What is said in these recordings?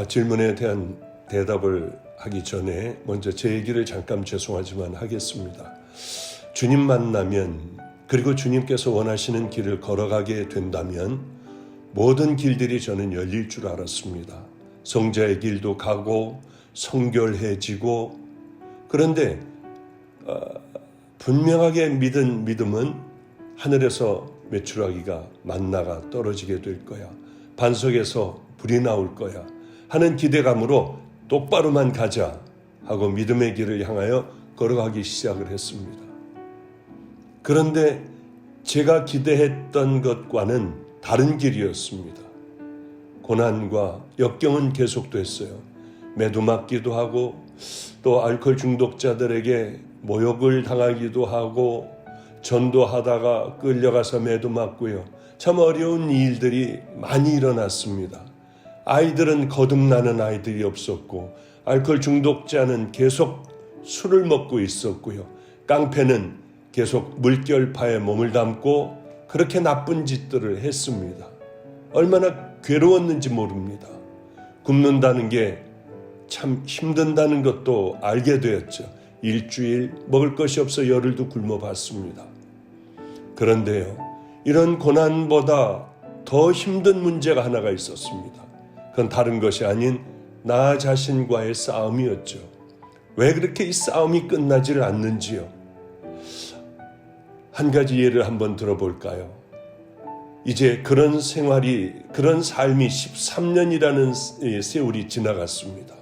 질문에 대한 대답을 하기 전에 먼저 제 얘기를 잠깐 죄송하지만 하겠습니다. 주님 만나면, 그리고 주님께서 원하시는 길을 걸어가게 된다면 모든 길들이 저는 열릴 줄 알았습니다. 성자의 길도 가고 성결해지고, 그런데 분명하게 믿은 믿음은 하늘에서 메추라기가 만나가 떨어지게 될 거야, 반석에서 불이 나올 거야 하는 기대감으로 똑바로만 가자 하고 믿음의 길을 향하여 걸어가기 시작을 했습니다. 그런데 제가 기대했던 것과는 다른 길이었습니다. 고난과 역경은 계속됐어요. 매도맞기도 하고, 또 알코올 중독자들에게 모욕을 당하기도 하고, 전도하다가 끌려가서 매도맞고요. 참 어려운 일들이 많이 일어났습니다. 아이들은 거듭나는 아이들이 없었고, 알코올 중독자는 계속 술을 먹고 있었고요. 깡패는 계속 물결파에 몸을 담고 그렇게 나쁜 짓들을 했습니다. 얼마나 괴로웠는지 모릅니다. 굶는다는 게 참 힘든다는 것도 알게 되었죠. 일주일 먹을 것이 없어 열흘도 굶어봤습니다. 그런데요, 이런 고난보다 더 힘든 문제가 하나가 있었습니다. 그건 다른 것이 아닌 나 자신과의 싸움이었죠. 왜 그렇게 이 싸움이 끝나지를 않는지요? 한 가지 예를 한번 들어볼까요? 이제 그런 생활이, 그런 삶이 13년이라는 세월이 지나갔습니다.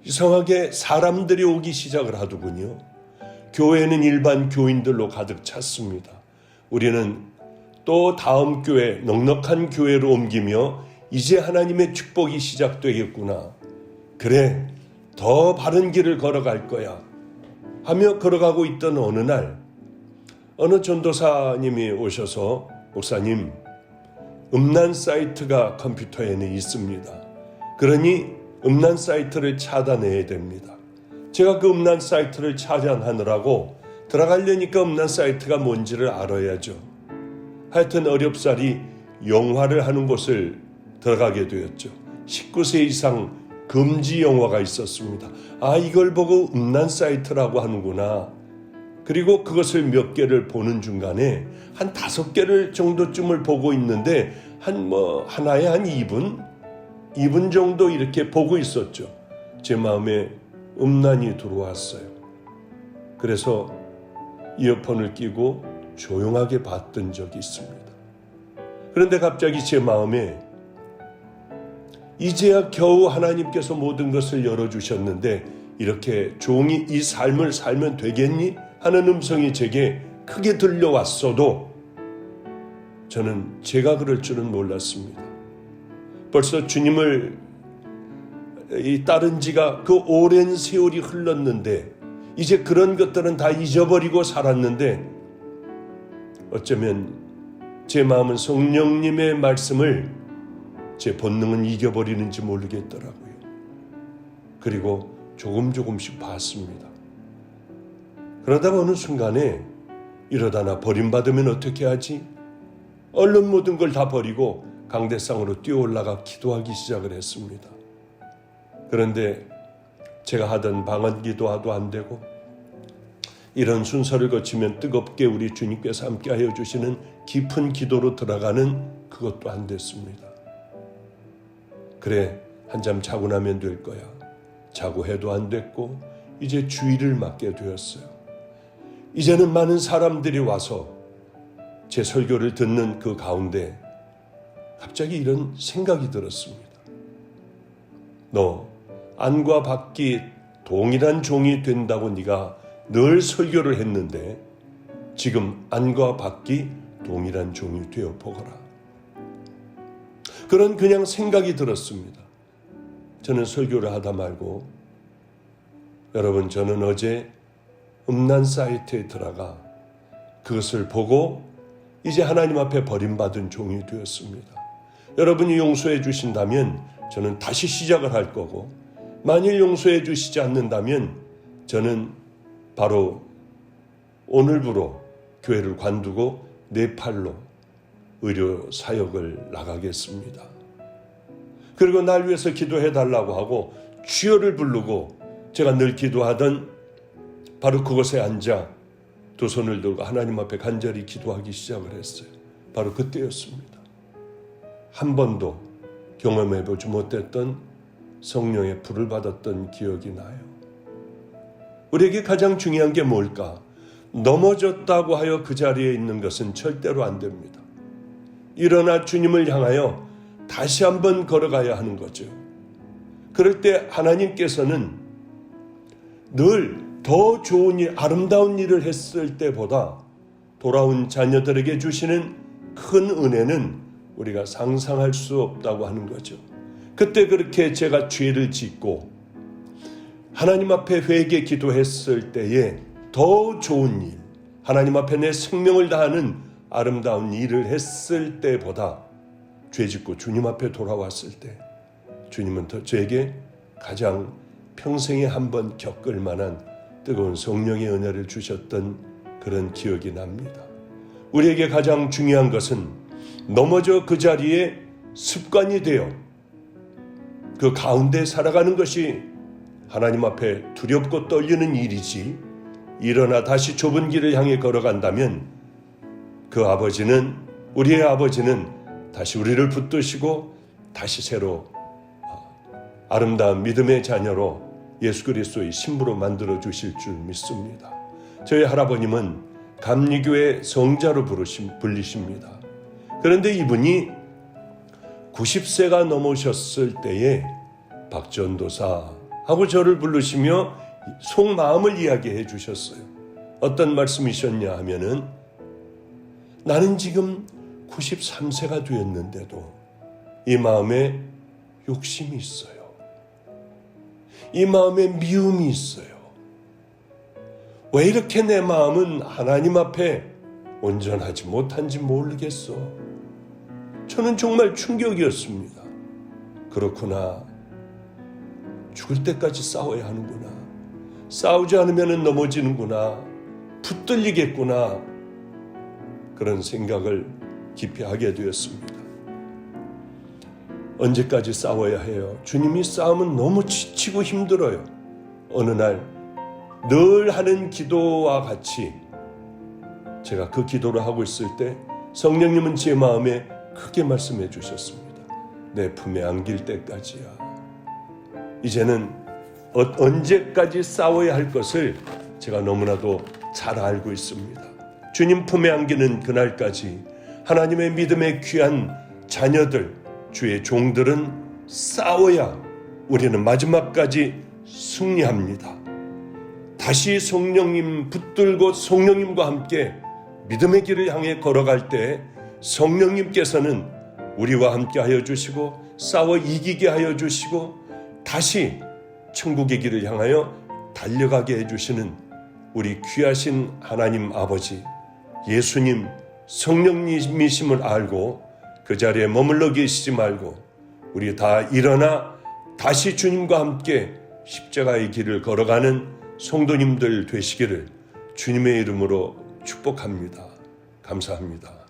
이상하게 사람들이 오기 시작을 하더군요. 교회는 일반 교인들로 가득 찼습니다. 우리는 또 다음 교회, 넉넉한 교회로 옮기며 이제 하나님의 축복이 시작되겠구나. 그래, 더 바른 길을 걸어갈 거야 하며 걸어가고 있던 어느 날, 어느 전도사님이 오셔서, 목사님, 음란 사이트가 컴퓨터에는 있습니다. 그러니 음란 사이트를 차단해야 됩니다. 제가 그 음란 사이트를 차단하느라고 들어가려니까 음란 사이트가 뭔지를 알아야죠. 하여튼 어렵사리 영화를 하는 곳을 들어가게 되었죠. 19세 이상 금지 영화가 있었습니다. 이걸 보고 음란 사이트라고 하는구나. 그리고 그것을 몇 개를 보는 중간에 한 5개를 정도쯤을 보고 있는데 하나에 한 2분 정도 이렇게 보고 있었죠. 제 마음에 음란이 들어왔어요. 그래서 이어폰을 끼고 조용하게 봤던 적이 있습니다. 그런데 갑자기 제 마음에 이제야 겨우 하나님께서 모든 것을 열어주셨는데 이렇게 종이 이 삶을 살면 되겠니? 하는 음성이 제게 크게 들려왔어도 저는 제가 그럴 줄은 몰랐습니다. 벌써 주님을 따른 지가 그 오랜 세월이 흘렀는데 이제 그런 것들은 다 잊어버리고 살았는데 어쩌면 제 마음은 성령님의 말씀을 제 본능은 이겨버리는지 모르겠더라고요. 그리고 조금씩 봤습니다. 그러다가 어느 순간에 이러다 나 버림받으면 어떻게 하지? 얼른 모든 걸 다 버리고 강대상으로 뛰어올라가 기도하기 시작을 했습니다. 그런데 제가 하던 방언 기도도 안 되고 이런 순서를 거치면 뜨겁게 우리 주님께서 함께하여 주시는 깊은 기도로 들어가는 그것도 안 됐습니다. 그래, 한잠 자고 나면 될 거야. 자고 해도 안 됐고 이제 주일을 맞게 되었어요. 이제는 많은 사람들이 와서 제 설교를 듣는 그 가운데 갑자기 이런 생각이 들었습니다. 너 안과 밖이 동일한 종이 된다고 네가 늘 설교를 했는데 지금 안과 밖이 동일한 종이 되어 보거라. 그런 그냥 생각이 들었습니다. 저는 설교를 하다 말고, 여러분, 저는 어제 음란 사이트에 들어가 그것을 보고 이제 하나님 앞에 버림받은 종이 되었습니다. 여러분이 용서해 주신다면 저는 다시 시작을 할 거고, 만일 용서해 주시지 않는다면 저는 바로 오늘부로 교회를 관두고 네팔로 의료 사역을 나가겠습니다. 그리고 날 위해서 기도해 달라고 하고 주여를 부르고 제가 늘 기도하던 바로 그곳에 앉아 두 손을 들고 하나님 앞에 간절히 기도하기 시작을 했어요. 바로 그때였습니다. 한 번도 경험해보지 못했던 성령의 불을 받았던 기억이 나요. 우리에게 가장 중요한 게 뭘까? 넘어졌다고 하여 그 자리에 있는 것은 절대로 안 됩니다. 일어나 주님을 향하여 다시 한번 걸어가야 하는 거죠. 그럴 때 하나님께서는 늘 더 좋은 일, 아름다운 일을 했을 때보다 돌아온 자녀들에게 주시는 큰 은혜는 우리가 상상할 수 없다고 하는 거죠. 그때 그렇게 제가 죄를 짓고 하나님 앞에 회개 기도했을 때에 더 좋은 일, 하나님 앞에 내 생명을 다하는 아름다운 일을 했을 때보다 죄 짓고 주님 앞에 돌아왔을 때 주님은 더 저에게 가장 평생에 한 번 겪을 만한 뜨거운 성령의 은혜를 주셨던 그런 기억이 납니다. 우리에게 가장 중요한 것은 넘어져 그 자리에 습관이 되어 그 가운데 살아가는 것이 하나님 앞에 두렵고 떨리는 일이지, 일어나 다시 좁은 길을 향해 걸어간다면 그 아버지는, 우리의 아버지는 다시 우리를 붙드시고 다시 새로 아름다운 믿음의 자녀로 예수 그리스도의 신부로 만들어 주실 줄 믿습니다. 저희 할아버님은 감리교회 성자로 불리십니다. 그런데 이분이 90세가 넘으셨을 때에 박전도사하고 저를 부르시며 속마음을 이야기해 주셨어요. 어떤 말씀이셨냐 하면은, 나는 지금 93세가 되었는데도 이 마음에 욕심이 있어요. 이 마음에 미움이 있어요. 왜 이렇게 내 마음은 하나님 앞에 온전하지 못한지 모르겠어. 저는 정말 충격이었습니다. 그렇구나. 죽을 때까지 싸워야 하는구나. 싸우지 않으면 넘어지는구나. 붙들리겠구나. 그런 생각을 깊이 하게 되었습니다. 언제까지 싸워야 해요? 주님이 싸우면 너무 지치고 힘들어요. 어느 날 늘 하는 기도와 같이 제가 그 기도를 하고 있을 때 성령님은 제 마음에 크게 말씀해 주셨습니다. 내 품에 안길 때까지야. 이제는 언제까지 싸워야 할 것을 제가 너무나도 잘 알고 있습니다. 주님 품에 안기는 그날까지 하나님의 믿음의 귀한 자녀들, 주의 종들은 싸워야 우리는 마지막까지 승리합니다. 다시 성령님 붙들고 성령님과 함께 믿음의 길을 향해 걸어갈 때 성령님께서는 우리와 함께 하여 주시고 싸워 이기게 하여 주시고 다시 천국의 길을 향하여 달려가게 해주시는 우리 귀하신 하나님 아버지, 예수님, 성령님이심을 알고 그 자리에 머물러 계시지 말고 우리 다 일어나 다시 주님과 함께 십자가의 길을 걸어가는 성도님들 되시기를 주님의 이름으로 축복합니다. 감사합니다.